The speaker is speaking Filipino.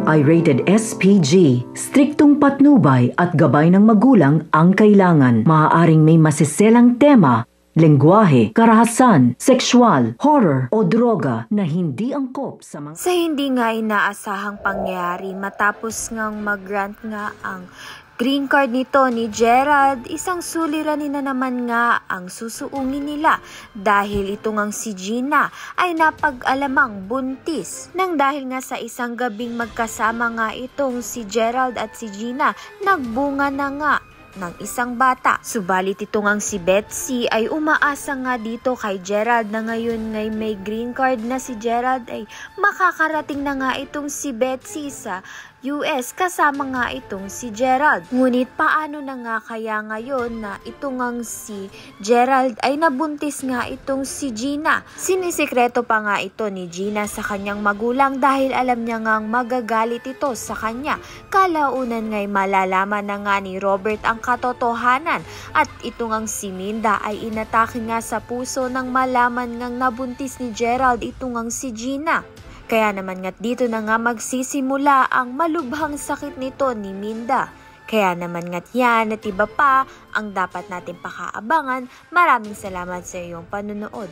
ay rated SPG. Striktong patnubay at gabay ng magulang ang kailangan. Maaaring may masiselang tema, lengguwahe, karahasan, sexual, horror o droga na hindi angkop sa mga... Sa hindi nga inaasahang pangyayari matapos ngang mag-grant nga ang green card nito ni Gerald, isang suliranin na naman nga ang susuungin nila dahil ito ngang si Gina ay napag-alamang buntis. Nang dahil nga sa isang gabing magkasama nga itong si Gerald at si Gina, nagbunga na nga ng isang bata. Subalit ito ngang si Betsy ay umaasa nga dito kay Gerald na ngayon ngay may green card na si Gerald ay makakarating na nga itong si Betsy sa US kasama nga itong si Gerald. Ngunit paano na nga kaya ngayon na ito ngang si Gerald ay nabuntis nga itong si Gina? Sinisikreto pa nga ito ni Gina sa kanyang magulang dahil alam niya ngang magagalit ito sa kanya. Kalaunan nga'y malalaman na nga ni Robert ang katotohanan at ito ngang si Minda ay inatake nga sa puso nang malaman ngang nabuntis ni Gerald ito ngang si Gina. Kaya naman nga't dito na nga magsisimula ang malubhang sakit nito ni Minda. Kaya naman nga't yan at iba pa ang dapat natin pakaabangan. Maraming salamat sa iyong panunood.